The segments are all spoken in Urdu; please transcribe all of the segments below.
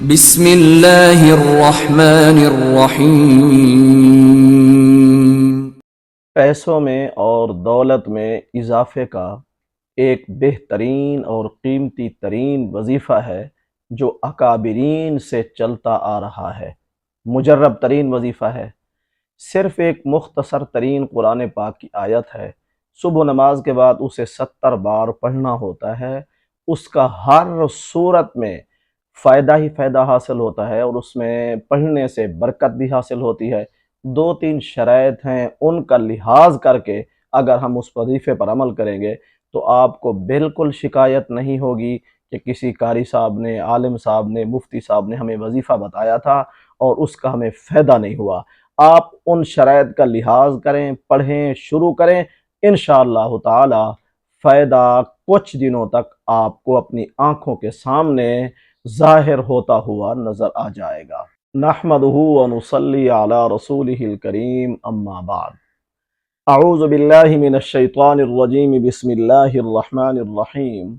بسم اللہ الرحمن الرحیم۔ پیسوں میں اور دولت میں اضافے کا ایک بہترین اور قیمتی ترین وظیفہ ہے جو اکابرین سے چلتا آ رہا ہے، مجرب ترین وظیفہ ہے۔ صرف ایک مختصر ترین قرآن پاک کی آیت ہے، صبح نماز کے بعد اسے 70 بار پڑھنا ہوتا ہے۔ اس کا ہر صورت میں فائدہ ہی فائدہ حاصل ہوتا ہے اور اس میں پڑھنے سے برکت بھی حاصل ہوتی ہے۔ 2-3 شرائط ہیں، ان کا لحاظ کر کے اگر ہم اس وظیفے پر عمل کریں گے تو آپ کو بالکل شکایت نہیں ہوگی کہ کسی قاری صاحب نے، عالم صاحب نے، مفتی صاحب نے ہمیں وظیفہ بتایا تھا اور اس کا ہمیں فائدہ نہیں ہوا۔ آپ ان شرائط کا لحاظ کریں، پڑھیں، شروع کریں، انشاءاللہ تعالی فائدہ کچھ دنوں تک آپ کو اپنی آنکھوں کے سامنے ظاہر ہوتا ہوا نظر آ جائے گا۔ نحمدہ ونصلی علی رسولہ الکریم، اما بعد۔ اعوذ باللہ من الشیطان الرجیم، بسم اللہ الرحمن الرحیم۔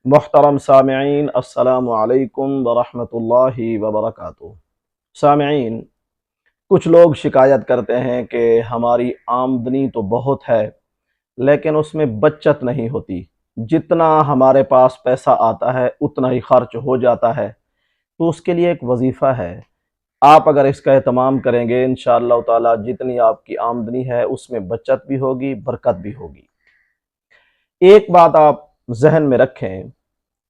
محترم سامعین، السلام علیکم ورحمۃ اللہ وبرکاتہ۔ سامعین، کچھ لوگ شکایت کرتے ہیں کہ ہماری آمدنی تو بہت ہے لیکن اس میں بچت نہیں ہوتی، جتنا ہمارے پاس پیسہ آتا ہے اتنا ہی خرچ ہو جاتا ہے۔ تو اس کے لیے ایک وظیفہ ہے، آپ اگر اس کا اہتمام کریں گے انشاءاللہ تعالی جتنی آپ کی آمدنی ہے اس میں بچت بھی ہوگی، برکت بھی ہوگی۔ ایک بات آپ ذہن میں رکھیں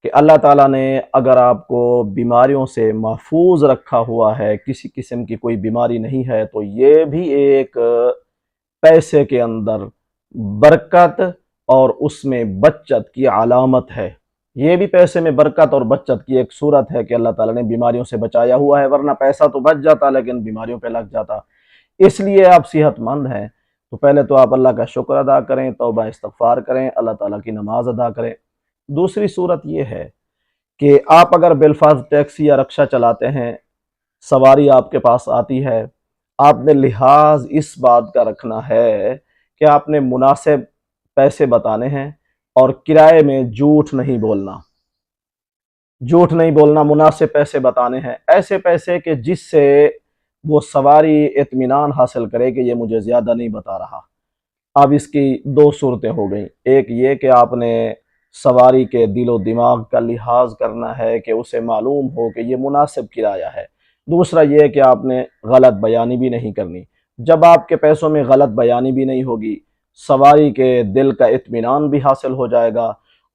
کہ اللہ تعالیٰ نے اگر آپ کو بیماریوں سے محفوظ رکھا ہوا ہے، کسی قسم کی کوئی بیماری نہیں ہے، تو یہ بھی ایک پیسے کے اندر برکت اور اس میں بچت کی علامت ہے۔ یہ بھی پیسے میں برکت اور بچت کی ایک صورت ہے کہ اللہ تعالیٰ نے بیماریوں سے بچایا ہوا ہے، ورنہ پیسہ تو بچ جاتا لیکن بیماریوں پہ لگ جاتا۔ اس لیے آپ صحت مند ہیں تو پہلے تو آپ اللہ کا شکر ادا کریں، توبہ استغفار کریں، اللہ تعالیٰ کی نماز ادا کریں۔ دوسری صورت یہ ہے کہ آپ اگر بالفرض ٹیکسی یا رکشہ چلاتے ہیں، سواری آپ کے پاس آتی ہے، آپ نے لحاظ اس بات کا رکھنا ہے کہ آپ نے مناسب پیسے بتانے ہیں اور کرائے میں جھوٹ نہیں بولنا، مناسب پیسے بتانے ہیں، ایسے پیسے کہ جس سے وہ سواری اطمینان حاصل کرے کہ یہ مجھے زیادہ نہیں بتا رہا۔ اب اس کی 2 صورتیں ہو گئیں، ایک یہ کہ آپ نے سواری کے دل و دماغ کا لحاظ کرنا ہے کہ اسے معلوم ہو کہ یہ مناسب کرایہ ہے، دوسرا یہ کہ آپ نے غلط بیانی بھی نہیں کرنی۔ جب آپ کے پیسوں میں غلط بیانی بھی نہیں ہوگی، سواری کے دل کا اطمینان بھی حاصل ہو جائے گا،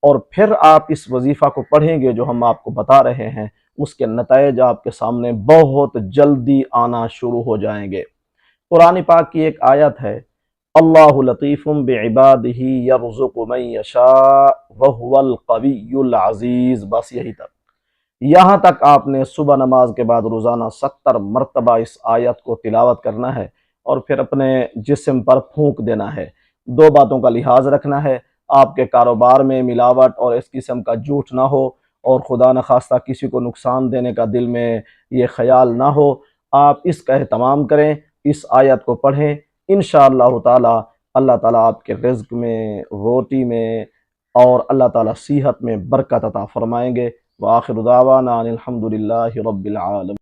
اور پھر آپ اس وظیفہ کو پڑھیں گے جو ہم آپ کو بتا رہے ہیں، اس کے نتائج آپ کے سامنے بہت جلدی آنا شروع ہو جائیں گے۔ قرآن پاک کی ایک آیت ہے، اللہ لطیف بعبادہ یرزق من یشاء وہو القوی العزیز، بس یہی تک، یہاں تک آپ نے صبح نماز کے بعد روزانہ 70 مرتبہ اس آیت کو تلاوت کرنا ہے اور پھر اپنے جسم پر پھونک دینا ہے۔ 2 باتوں کا لحاظ رکھنا ہے، آپ کے کاروبار میں ملاوٹ اور اس قسم کا جھوٹ نہ ہو، اور خدا نخواستہ کسی کو نقصان دینے کا دل میں یہ خیال نہ ہو۔ آپ اس کا اہتمام کریں، اس آیت کو پڑھیں، انشاءاللہ تعالی اللہ تعالیٰ آپ کے رزق میں، روٹی میں اور اللہ تعالیٰ صحت میں برکت عطا فرمائیں گے۔ وآخر دعوانا ان الحمد للہ رب العالمین۔